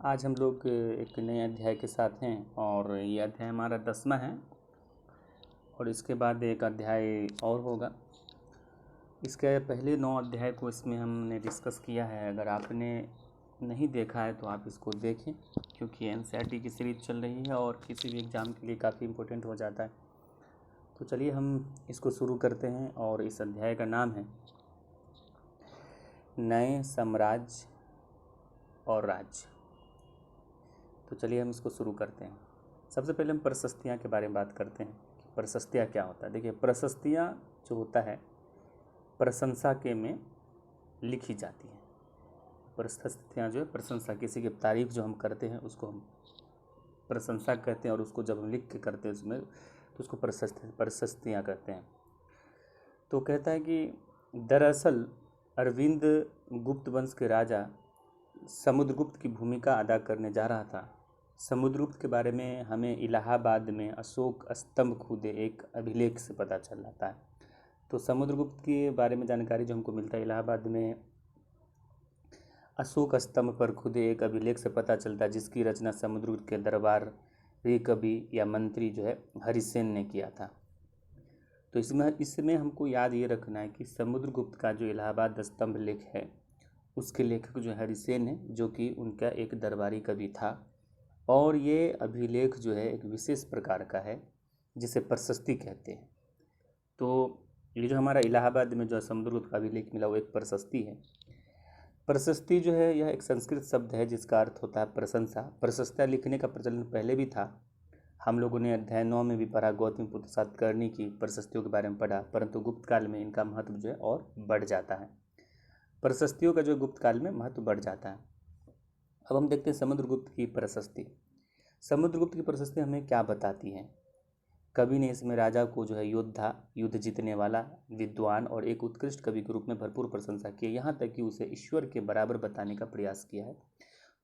आज हम लोग एक नए अध्याय के साथ हैं और ये अध्याय हमारा 10वां है और इसके बाद एक अध्याय और होगा। इसके पहले 9 अध्याय को इसमें हमने डिस्कस किया है। अगर आपने नहीं देखा है तो आप इसको देखें, क्योंकि एनसीईआरटी की सीरीज चल रही है और किसी भी एग्ज़ाम के लिए काफ़ी इम्पोर्टेंट हो जाता है। तो चलिए हम इसको शुरू करते हैं और इस अध्याय का नाम है नए साम्राज्य और राज्य। तो चलिए हम इसको शुरू करते हैं। सबसे पहले हम प्रशस्तियाँ के बारे में बात करते हैं कि प्रशस्तियाँ क्या होता है। देखिए, प्रशस्तियाँ जो होता है प्रशंसा के में लिखी जाती हैं। प्रशस्तियाँ जो है प्रशंसा, किसी की तारीफ़ जो हम करते हैं उसको हम प्रशंसा कहते हैं और उसको जब हम लिख के करते हैं उसमें तो उसको प्रशस्तियाँ कहते हैं। तो कहता है कि दरअसल अरविंद गुप्त वंश के राजा समुद्रगुप्त की भूमिका अदा करने जा रहा था। समुद्रगुप्त के बारे में हमें इलाहाबाद में अशोक स्तंभ खुदे एक अभिलेख से पता चल जाता है। तो समुद्रगुप्त के बारे में जानकारी जो हमको मिलता है इलाहाबाद में अशोक स्तंभ पर खुदे एक अभिलेख से पता चलता है, जिसकी रचना समुद्रगुप्त के दरबारी कवि या मंत्री जो है हरिसेन ने किया था। तो इसमें हमको याद ये रखना है कि समुद्रगुप्त का जो इलाहाबाद स्तंभ लेख है उसके लेखक जो हरिसेन है, जो कि उनका एक दरबारी कवि था। और ये अभिलेख जो है एक विशेष प्रकार का है जिसे प्रशस्ति कहते हैं। तो ये जो हमारा इलाहाबाद में जो समुद्रगुप्त का अभिलेख मिला वो एक प्रशस्ति है। प्रशस्ति जो है यह एक संस्कृत शब्द है जिसका अर्थ होता है प्रशंसा। प्रशस्तियाँ लिखने का प्रचलन पहले भी था। हम लोगों ने अध्याय 9 में भी पढ़ा, गौतमीपुत्र सातकर्णी की प्रशस्तियों के बारे में पढ़ा, परंतु गुप्त काल में इनका महत्व जो है और बढ़ जाता है। प्रशस्तियों का जो गुप्त काल में महत्व बढ़ जाता है। अब हम देखते हैं समुद्रगुप्त की प्रशस्ति। समुद्रगुप्त की प्रशस्ति हमें क्या बताती है। कवि ने इसमें राजा को जो है योद्धा, युद्ध जीतने वाला, विद्वान और एक उत्कृष्ट कवि के रूप में भरपूर प्रशंसा की है, यहाँ तक कि उसे ईश्वर के बराबर बताने का प्रयास किया है।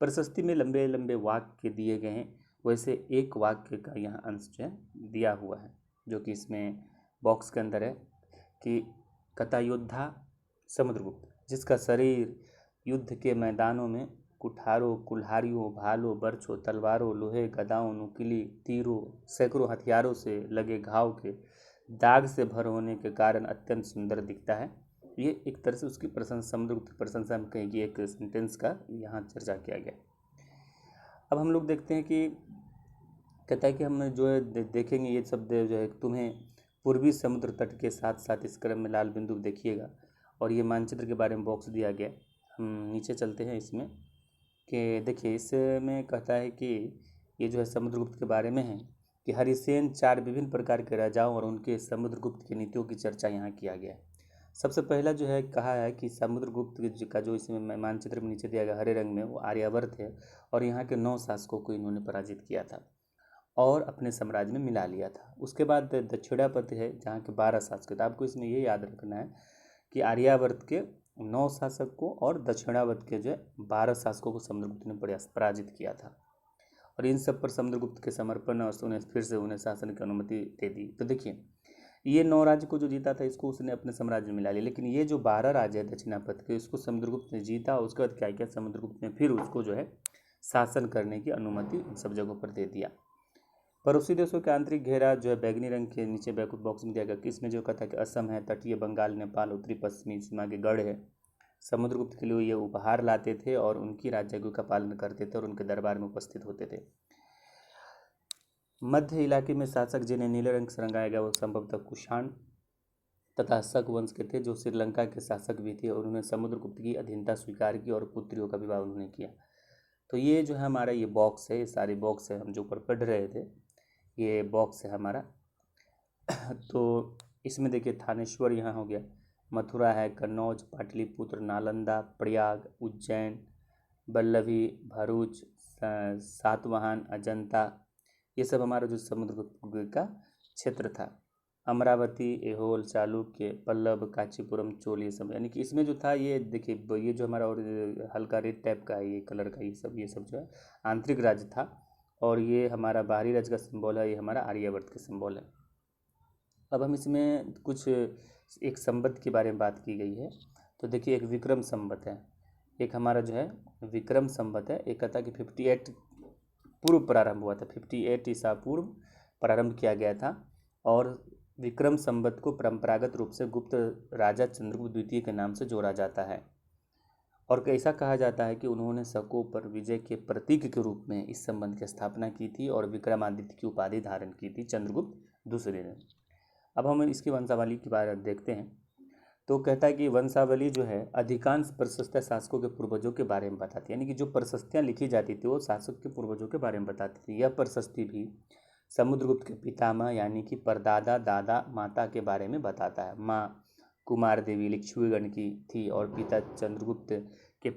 प्रशस्ति में लंबे लंबे वाक्य दिए गए हैं, वैसे एक वाक्य का यहाँ अंश जो है दिया हुआ है, जो कि इसमें बॉक्स के अंदर है कि कथा योद्धा समुद्रगुप्त, जिसका शरीर युद्ध के मैदानों में कुठारों, कुल्हारियों, भालों, बर्छों, तलवारों, लोहे, गदाओं, नुकीली तीरों, सैकड़ों हथियारों से लगे घाव के दाग से भर होने के कारण अत्यंत सुंदर दिखता है। ये एक तरह से उसकी प्रशंसा, समुद्रगुप्त की प्रशंसा में कहेगी एक सेंटेंस का यहाँ चर्चा किया गया। अब हम लोग देखते हैं कि कहता है कि हम जो है देखेंगे ये शब्द जो है तुम्हें पूर्वी समुद्र तट के साथ साथ इस क्रम में लाल बिंदु देखिएगा। और ये मानचित्र के बारे में बॉक्स दिया गया। हम नीचे चलते हैं इसमें कि देखिए इसमें कहता है कि ये जो है समुद्रगुप्त के बारे में है कि हरिसेन 4 विभिन्न प्रकार के राजाओं और उनके समुद्रगुप्त की नीतियों की चर्चा यहाँ किया गया है। सबसे पहला जो है कहा है कि समुद्रगुप्त का जो इसमें मानचित्र में नीचे दिया गया हरे रंग में वो आर्यावर्त है और यहाँ के 9 शासकों को इन्होंने पराजित किया था और अपने साम्राज्य में मिला लिया था। उसके बाद दक्षिणापथ है जहाँ के 12 शासक थे। आपको इसमें ये याद रखना है कि आर्यावर्त के 9 शासकों और दक्षिणावर्त के जो 12 शासकों को समुद्रगुप्त ने पराजित किया था और इन सब पर समुद्रगुप्त के समर्पण और उन्हें फिर से उन्हें शासन की अनुमति दे दी। तो देखिए ये 9 राज्य को जो जीता था इसको उसने अपने साम्राज्य में मिला लिया, लेकिन ये जो 12 राज्य है दक्षिणापथ के इसको समुद्रगुप्त ने जीता। उसके बाद क्या किया, समुद्रगुप्त ने फिर उसको जो है शासन करने की अनुमति इन सब जगहों पर दे दिया। पड़ोसी देशों के आंतरिक घेरा जो है बैगनी रंग के नीचे बैकवर्ड बॉक्स में दिया गया कि इसमें जो कहता है कि असम है, तटीय बंगाल, नेपाल, उत्तरी पश्चिमी सीमा के गढ़ है। समुद्रगुप्त के लिए ये उपहार लाते थे और उनकी राज्यज्ञों का पालन करते थे और उनके दरबार में उपस्थित होते थे। मध्य इलाके में शासक जिन्हें नीले रंग से रंगाया गया वो संभवतः कुषाण तथा शक वंश के थे, जो श्रीलंका के शासक भी थे और उन्होंने समुद्रगुप्त की अधीनता स्वीकार की और पुत्रियों का विवाह उन्होंने किया। तो ये जो है हमारा ये बॉक्स है, ये सारे बॉक्स है हम जो ऊपर पढ़ रहे थे, ये बॉक्स है हमारा। तो इसमें देखिए थानेश्वर यहाँ हो गया, मथुरा है, कन्नौज, पाटलिपुत्र, नालंदा, प्रयाग, उज्जैन, बल्लभी, भरूच, सातवाहन, अजंता, ये सब हमारा जो समुद्रगुप्त का क्षेत्र था। अमरावती, ऐहोल, चालुक्य, पल्लव, कांचीपुरम, चोल, ये सब, यानी कि इसमें जो था ये देखिए ये जो हमारा और हल्का रेड टाइप का है ये कलर का, ये सब जो है आंतरिक राज्य था और ये हमारा बाहरी राज्य का सिंबल है, ये हमारा आर्यावर्त का सिंबल है। अब हम इसमें कुछ एक संवत के बारे में बात की गई है। तो देखिए एक विक्रम संवत है, एक हमारा जो है विक्रम संवत है, एक कहता है कि 58 पूर्व प्रारंभ हुआ था, 58 ईसा पूर्व प्रारंभ किया गया था। और विक्रम संवत को परंपरागत रूप से गुप्त राजा चंद्रगुप्त द्वितीय के नाम से जोड़ा जाता है। और ऐसा कहा जाता है कि उन्होंने शकों पर विजय के प्रतीक के रूप में इस संबंध की स्थापना की थी और विक्रमादित्य की उपाधि धारण की थी चंद्रगुप्त दूसरे ने। अब हम इसकी वंशावली के बारे में देखते हैं। तो कहता है कि वंशावली जो है अधिकांश प्रशस्त शासकों के पूर्वजों के बारे में बताती है, यानी कि जो प्रशस्तियाँ लिखी जाती थी वो शासक के पूर्वजों के बारे में बताती थी। यह प्रशस्ति भी समुद्रगुप्त के पितामह यानी कि परदादा दादा माता के बारे में बताता है। माँ कुमार देवी लिच्छवीगण की थी और पिता चंद्रगुप्त के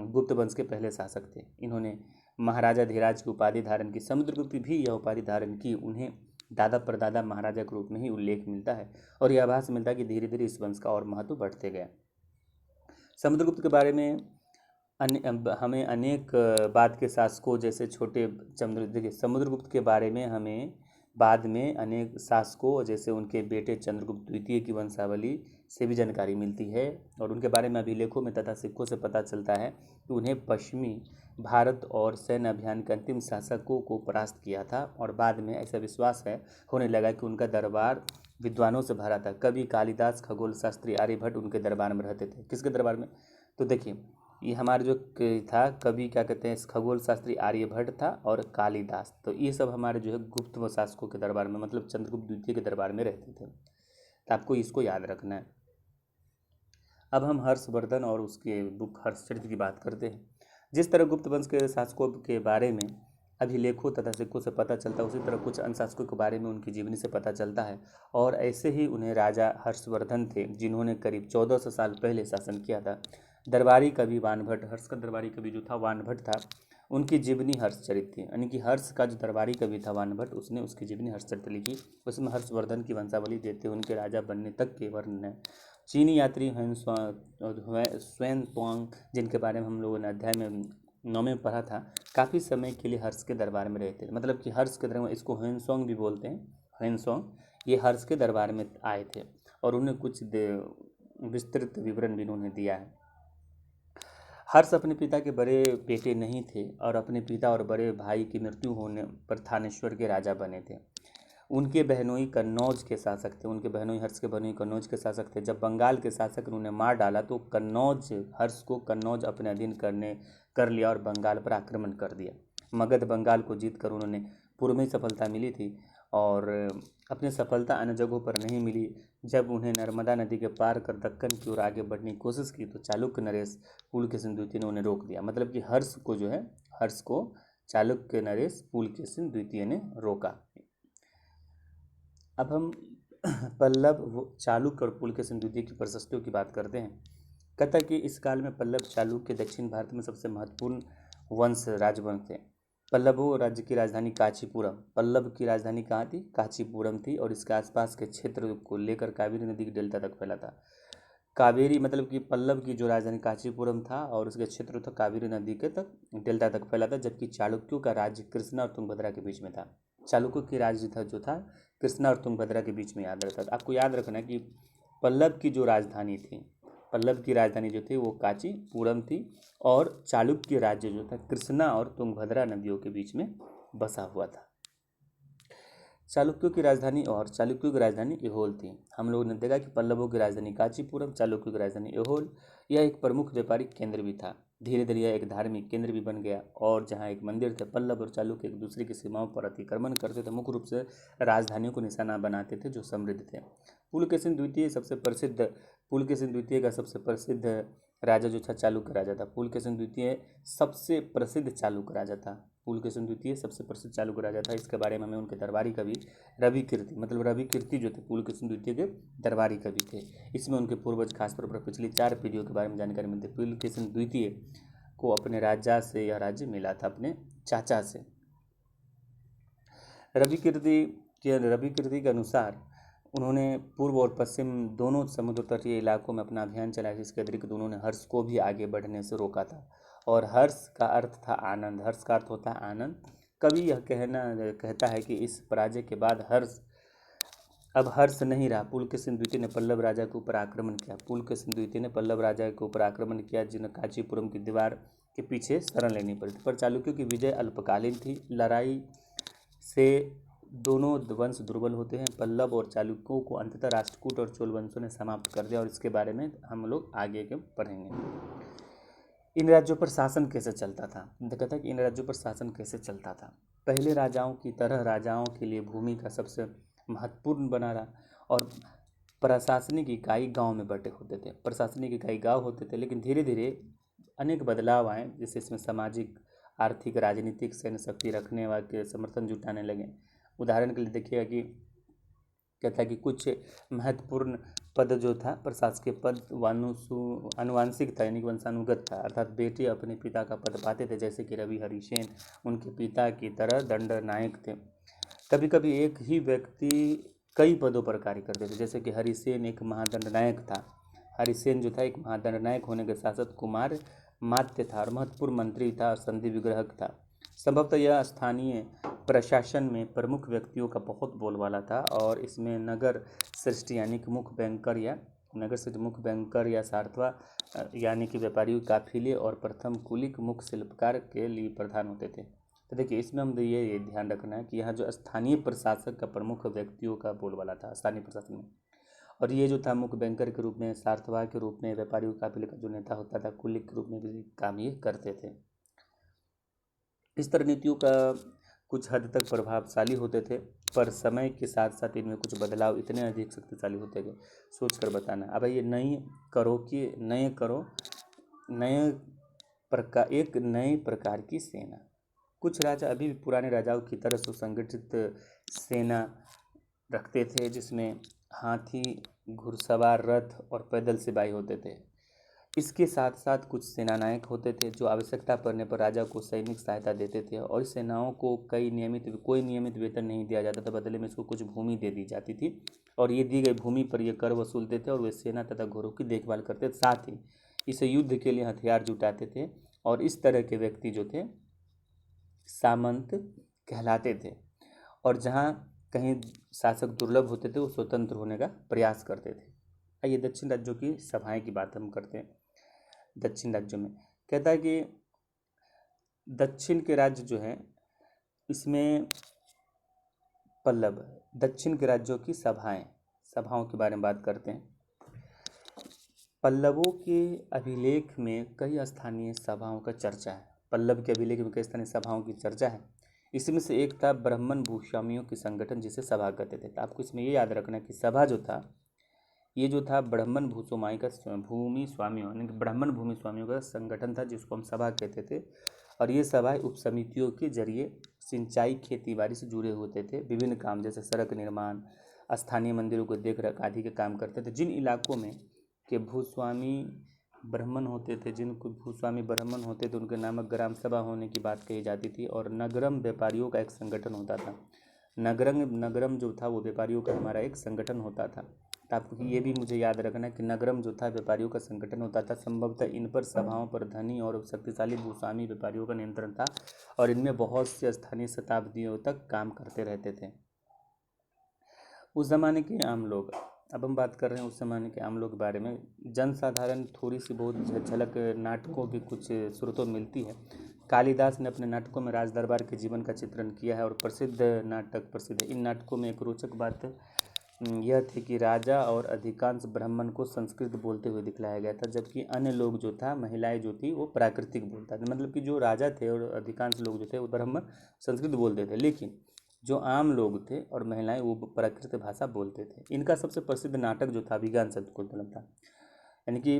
गुप्त वंश के पहले शासक थे। इन्होंने महाराजा धीराज की उपाधि धारण की। समुद्रगुप्त भी यह उपाधि धारण की। उन्हें दादा परदादा महाराजा के रूप में ही उल्लेख मिलता है और यह आभास मिलता है कि धीरे धीरे इस वंश का और महत्व बढ़ते गया। समुद्रगुप्त के बारे में हमें अनेक बाद के शासकों जैसे छोटे देखिए समुद्रगुप्त के बारे में हमें बाद में अनेक शासकों जैसे उनके बेटे चंद्रगुप्त द्वितीय की वंशावली से भी जानकारी मिलती है और उनके बारे में अभिलेखों में तथा सिक्कों से पता चलता है कि उन्हें पश्चिमी भारत और सैन्य अभियान के अंतिम शासकों को परास्त किया था। और बाद में ऐसा विश्वास है होने लगा कि उनका दरबार विद्वानों से भरा था। कवि कालिदास खगोल शास्त्री आर्यभट्ट उनके दरबार में रहते थे। किसके दरबार में? तो देखिए ये हमारे जो था कवि क्या कहते हैं, खगोल शास्त्री आर्यभट्ट था और कालिदास, तो ये सब हमारे जो है गुप्त व शासकों के दरबार में मतलब चंद्रगुप्त द्वितीय के दरबार में रहते थे। तो आपको इसको याद रखना है। अब हम हर्षवर्धन और उसके बुक हर्षचरित्र की बात करते हैं। जिस तरह गुप्त वंश के शासकों के बारे में अभिलेखों तथा सिक्कों से पता चलता है उसी तरह कुछ अन्य शासकों के बारे में उनकी जीवनी से पता चलता है। और ऐसे ही उन्हें राजा हर्षवर्धन थे जिन्होंने करीब 1400 साल पहले शासन किया था। दरबारी कवि वानभट्ट, हर्ष का दरबारी कवि जो था वानभट्ट था, उनकी जीवनी हर्षचरित्र थी। यानी कि हर्ष का जो दरबारी कवि था वानभट्ट उसने उसकी जीवनी हर्षचरित्र लिखी। उसमें हर्षवर्धन की वंशावली देते हुए उनके राजा बनने तक के वर्णन है। चीनी यात्री स्वयं त्वांग जिनके बारे में हम लोगों ने अध्याय में 9 में पढ़ा था, काफ़ी समय के लिए हर्ष के दरबार में रहते थे। मतलब कि हर्ष के दरबार में, इसको ह्वेनसोंग भी बोलते हैं, ह्वेनसोंग, ये हर्ष के दरबार में आए थे और उन्हें कुछ विस्तृत विवरण भी उन्होंने दिया है। हर्ष अपने पिता के बड़े बेटे नहीं थे और अपने पिता और बड़े भाई की मृत्यु होने पर थानेश्वर के राजा बने थे। उनके बहनोई कन्नौज के शासक थे। उनके बहनोई हर्ष के बहनोई कन्नौज के शासक थे। जब बंगाल के शासक ने उन्हें मार डाला तो कन्नौज हर्ष को कन्नौज अपने अधीन कर लिया और बंगाल पर आक्रमण कर दिया। मगध बंगाल को जीत कर उन्होंने पूर्व में सफलता मिली थी और अपनी सफलता अन्य जगहों पर नहीं मिली। जब उन्हें नर्मदा नदी के पार कर दक्कन की ओर आगे बढ़ने की कोशिश की तो चालुक्य नरेश पुलकेशिन द्वितीय ने उन्हें रोक दिया। मतलब कि हर्ष को चालुक्य नरेश पुलकेशिन द्वितीय ने रोका। अब हम पल्लव चालुक्य और पुलकेशिन द्वितीय की प्रशस्तियों की बात करते हैं। कहता है कि इस काल में पल्लव चालुक्य दक्षिण भारत में सबसे महत्वपूर्ण राजवंश थे। पल्लवों राज्य की राजधानी कांचीपुरम, पल्लव की राजधानी कहाँ थी? कांचीपुरम थी और इसके आसपास के क्षेत्र को लेकर कावेरी नदी के डेल्टा तक फैला था। कावेरी मतलब कि पल्लव की जो राजधानी कांचीपुरम था और उसके क्षेत्र था कावेरी नदी के तक डेल्टा तक फैला था, जबकि चालुक्यों का राज्य कृष्णा और तुंगभद्रा के बीच में था। चालुक्यों की राज्य था जो था कृष्णा और तुंगभद्रा के बीच में याद रखता था। आपको याद रखना कि पल्लव की जो राजधानी थी, पल्लव की राजधानी जो थी वो कांचीपुरम थी और चालुक्य राज्य जो था कृष्णा और तुंगभद्रा नदियों के बीच में बसा हुआ था। चालुक्यों की राजधानी और चालुक्यों की राजधानी ऐहोल थी। हम लोगों ने देखा कि पल्लवों की राजधानी कांचीपुरम, चालुक्यों की राजधानी ऐहोल। यह एक प्रमुख व्यापारिक केंद्र भी था। धीरे धीरे यह एक धार्मिक केंद्र भी बन गया और जहाँ एक मंदिर थे। पल्लव और चालुक्य एक दूसरे की सीमाओं पर अतिक्रमण करते थे, मुख्य रूप से राजधानियों को निशाना बनाते थे जो समृद्ध थे। पुलकेशिन द्वितीय का सबसे प्रसिद्ध राजा जो था चालुक्य राजा था। पुलकेशिन द्वितीय सबसे प्रसिद्ध चालुक्य राजा था। पुलकेशिन द्वितीय सबसे प्रसिद्ध चालुक्य राजा था। इसके बारे में हमें उनके दरबारी कवि रवि कीर्ति जो थे पुलकेशिन द्वितीय के दरबारी कवि थे। इसमें उनके पूर्वज खासतौर पर पिछली 4 पीढ़ियों के बारे में जानकारी मिलती है। पुलकेशिन द्वितीय को अपने राजा से यह राज्य मिला था, अपने चाचा से। रवि कीर्ति के अनुसार उन्होंने पूर्व और पश्चिम दोनों समुद्र तटीय इलाकों में अपना अभियान चलाया। इसके अतिरिक्त उन्होंने हर्ष को भी आगे बढ़ने से रोका था। और हर्ष का अर्थ था आनंद, हर्ष का अर्थ होता है आनंद। कवि यह कहता है कि इस पराजय के बाद हर्ष अब हर्ष नहीं रहा। पुलकेशिन द्वितीय ने पल्लव राजा के ऊपर आक्रमण किया। पुलकेशिन द्वितीय ने पल्लव राजा के ऊपर आक्रमण किया, जिन्हें कांचीपुरम की दीवार के पीछे शरण लेनी पड़ी थी। पर चालुक्यों की विजय अल्पकालीन थी। लड़ाई से दोनों वंश दुर्बल होते हैं। पल्लव और चालुक्यों को अंततः राष्ट्रकूट और चोल वंशों ने समाप्त कर दिया, और इसके बारे में हम लोग आगे के पढ़ेंगे। इन राज्यों पर शासन कैसे चलता था? कहता है कि इन राज्यों पर शासन कैसे चलता था। पहले राजाओं की तरह राजाओं के लिए भूमि का सबसे महत्वपूर्ण बना रहा, और प्रशासनिक इकाई गांव में बटे होते थे। प्रशासनिक इकाई गांव होते थे, लेकिन धीरे धीरे अनेक बदलाव आए, जैसे इसमें सामाजिक, आर्थिक, राजनीतिक, सैन्य शक्ति रखने वाले समर्थन जुटाने लगे। उदाहरण के लिए देखिएगा कि कहता है कि कुछ महत्वपूर्ण पद जो था, प्रशासकीय पद अनुवांशिक था, यानी कि वंशानुगत था, अर्थात बेटे अपने पिता का पद पाते थे, जैसे कि रवि हरिसेन उनके पिता की तरह दंड नायक थे। कभी कभी एक ही व्यक्ति कई पदों पर कार्य करते थे, जैसे कि हरिसेन एक महादंड नायक था। हरिसेन जो था एक महादंड नायक होने के साथ साथ कुमार मात्य था और महत्वपूर्ण मंत्री था और संधि विग्रहक था। संभवतः यह स्थानीय प्रशासन में प्रमुख व्यक्तियों का बहुत बोलबाला था, और इसमें नगर सृष्टि यानी कि मुख्य बैंकर या सारथवा यानी कि व्यापारियों काफिले और प्रथम कुलिक मुख्य शिल्पकार के लिए प्रधान होते थे। तो देखिए, इसमें हम ये ध्यान रखना है कि यहाँ जो स्थानीय प्रशासक का प्रमुख व्यक्तियों का बोलबाला था स्थानीय प्रशासन में, और ये जो था मुख्य बैंकर के रूप में, सारथवा के रूप में, व्यापारियों काफिले का जो नेता होता था, कुलिक के रूप में भी काम ये करते थे। इस तरह नीतियों का कुछ हद तक प्रभावशाली होते थे, पर समय के साथ साथ इनमें कुछ बदलाव इतने अधिक शक्तिशाली होते गए, सोच कर बताना। अब ये नए प्रकार की सेना। कुछ राजा अभी भी पुराने राजाओं की तरह सुसंगठित सेना रखते थे, जिसमें हाथी, घुड़सवार, रथ और पैदल सिपाही होते थे। इसके साथ साथ कुछ सेनानायक होते थे जो आवश्यकता पड़ने पर राजा को सैनिक सहायता देते थे, और इस सेनाओं को कोई नियमित वेतन नहीं दिया जाता था, बदले में इसको कुछ भूमि दे दी जाती थी, और ये दी गई भूमि पर ये कर वसूलते थे, और वे सेना तथा घोड़ों की देखभाल करते थे। साथ ही इसे युद्ध के लिए हथियार जुटाते थे, और इस तरह के व्यक्ति जो थे सामंत कहलाते थे, और जहाँ कहीं शासक दुर्लभ होते थे वो स्वतंत्र होने का प्रयास करते थे। आइए दक्षिण राज्यों की सभाएं की बात हम करते हैं। दक्षिण राज्यों में कहता है कि दक्षिण के राज्य जो हैं, इसमें दक्षिण के राज्यों की सभाओं के बारे में बात करते हैं। पल्लवों के अभिलेख में कई स्थानीय सभाओं का चर्चा है। पल्लव के अभिलेख में कई स्थानीय सभाओं की चर्चा है। इसमें से एक था ब्राह्मण भूस्वामियों के संगठन, जिसे सभा कहते थे। तो आपको इसमें ये याद रखना है कि सभा जो था, ये जो था ब्राह्मण भूमि स्वामियों यानी कि ब्राह्मण भूमि स्वामियों का संगठन था, जिसको हम सभा कहते थे। और ये सभाएं उपसमितियों के जरिए सिंचाई, खेती बाड़ी से जुड़े होते थे। विभिन्न काम जैसे सड़क निर्माण, स्थानीय मंदिरों को देख रेख आदि के काम करते थे। जिन इलाकों में के भूस्वामी ब्राह्मण होते थे उनके नामक ग्राम सभा होने की बात कही जाती थी। और नगरम व्यापारियों का एक संगठन होता था। नगरम जो था वो व्यापारियों का हमारा एक संगठन होता था। तो आपको ये भी मुझे याद रखना है कि नगरम जो था व्यापारियों का संगठन होता था। संभवतः इन पर सभाओं पर धनी और शक्तिशाली भूस्वामी व्यापारियों का नियंत्रण था, और इनमें बहुत से स्थानीय शताब्दियों तक काम करते रहते थे। उस ज़माने के आम लोग, अब हम बात कर रहे हैं उस ज़माने के आम लोग के बारे में। जनसाधारण थोड़ी सी बहुत झलक नाटकों की कुछ स्रोतों मिलती है। कालिदास ने अपने नाटकों में राजदरबार के जीवन का चित्रण किया है, और प्रसिद्ध है। इन नाटकों में एक रोचक बात यह थी कि राजा और अधिकांश ब्राह्मण को संस्कृत बोलते हुए दिखलाया गया था, जबकि अन्य लोग जो था, महिलाएं जो थी, वो प्राकृतिक बोलता था। मतलब कि जो राजा थे और अधिकांश लोग जो थे वो ब्राह्मण संस्कृत बोलते थे, लेकिन जो आम लोग थे और महिलाएं वो प्राकृत भाषा बोलते थे। इनका सबसे प्रसिद्ध नाटक जो था अभिज्ञान शकुंतलम था। यानी कि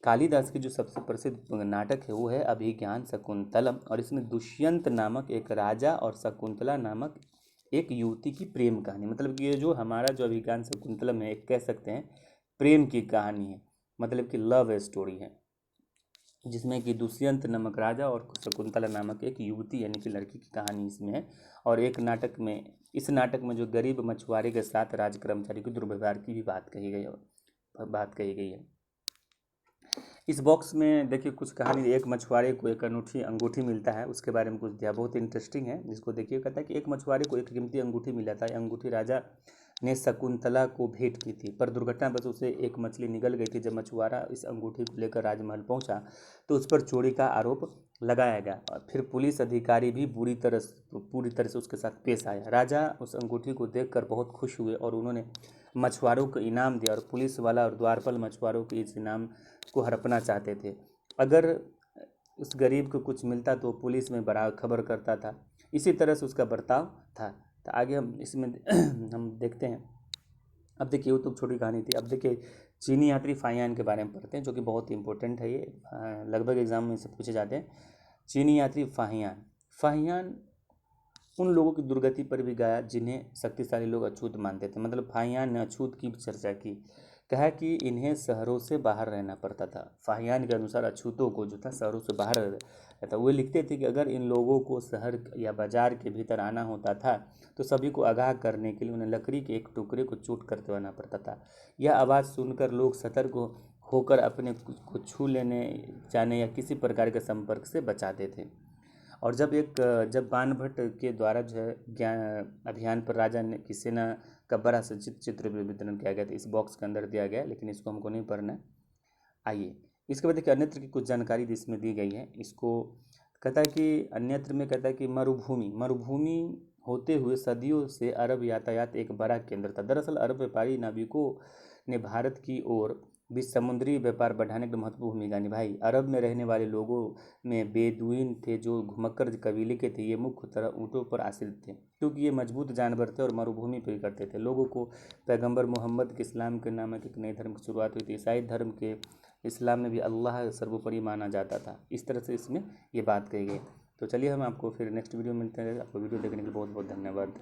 कालिदास की जो सबसे प्रसिद्ध नाटक है वो है अभिज्ञान शकुंतलम, और इसमें दुष्यंत नामक एक राजा और शकुंतला नामक एक युवती की प्रेम कहानी, मतलब कि ये जो हमारा जो अभिज्ञान शकुंतलम है, एक कह सकते हैं प्रेम की कहानी है, मतलब कि लव स्टोरी है, जिसमें कि दुष्यंत नामक राजा और शकुंतला नामक एक युवती यानी कि लड़की की कहानी इसमें है। और इस नाटक में जो गरीब मछुआरे के साथ राज कर्मचारी के दुर्व्यवहार की भी बात कही गई है। इस बॉक्स में देखिए कुछ कहानी। एक मछुआरे को एक अंगूठी मिलता है, उसके बारे में कुछ दिया, बहुत इंटरेस्टिंग है, जिसको देखिए। कहता है कि एक मछुआरे को एक कीमती अंगूठी मिला था। अंगूठी राजा ने शकुंतला को भेंट की थी, पर दुर्घटनावश उसे एक मछली निगल गई थी। जब मछुआरा इस अंगूठी को लेकर राजमहल पहुंचा तो उस पर चोरी का आरोप लगाया गया और फिर पुलिस अधिकारी भी पूरी तरह से उसके साथ पेश आया। राजा उस अंगूठी को देखकर बहुत खुश हुए और उन्होंने मछुआरों को इनाम दिया और पुलिस वाला और द्वारपाल मछुआरों के इस इनाम को हड़पना चाहते थे। अगर उस गरीब को कुछ मिलता तो पुलिस में बड़ा खबर करता था। इसी तरह से उसका बर्ताव था। तो आगे हम इसमें हम देखते हैं। अब देखिए वो तो छोटी कहानी थी। अब देखिए चीनी यात्री फाहियान के बारे में पढ़ते हैं, जो कि बहुत इंपॉर्टेंट है। ये लगभग एग्जाम में से पूछे जाते हैं। चीनी यात्री फाहियान फाहियान उन लोगों की दुर्गति पर भी गाया जिन्हें शक्तिशाली लोग अछूत मानते थे। मतलब फाहियान ने अछूत की चर्चा की, कहा कि इन्हें शहरों से बाहर रहना पड़ता था। फाहियान के अनुसार अछूतों को जो था शहरों से बाहर रहता था। वो लिखते थे कि अगर इन लोगों को शहर या बाजार के भीतर आना होता था तो सभी को आगाह करने के लिए उन्हें लकड़ी के एक टुकड़े को चोट करते आना पड़ता था। यह आवाज़ सुनकर लोग सतर्क होकर अपने को छू लेने जाने या किसी प्रकार के संपर्क से बचाते थे। और जब बाणभट्ट के द्वारा जो है ज्ञान अभियान पर राजा ने की सेना का बड़ा सचित्र चित्र भी वितरण किया गया था। इस बॉक्स के अंदर दिया गया है, लेकिन इसको हमको नहीं पढ़ना है। आइए इसके बाद देखिए अन्यत्र की कुछ जानकारी इसमें दी गई है। इसको कहता है कि अन्यत्र में कहता है कि मरुभूमि होते हुए सदियों से अरब यातायात एक बड़ा केंद्र था। दरअसल अरब व्यापारी नाविकों ने भारत की ओर भी समुद्री व्यापार बढ़ाने की महत्वपूर्ण भूमिका निभाई। अरब में रहने वाले लोगों में बेदुइन थे जो घुमक्कर कबीले के थे। ये मुख्य तरह ऊँटों पर आश्रित थे क्योंकि ये मजबूत जानवर थे और मरुभूमि पर करते थे। लोगों को पैगंबर मोहम्मद के इस्लाम के नामक एक नए धर्म की शुरुआत हुई थी। ईसाई धर्म के इस्लाम में भी अल्लाह सर्वोपरि माना जाता था। इस तरह से इसमें ये बात कही गई। तो चलिए हम आपको फिर नेक्स्ट वीडियो में मिलते हैं। आपको वीडियो देखने के लिए बहुत बहुत धन्यवाद।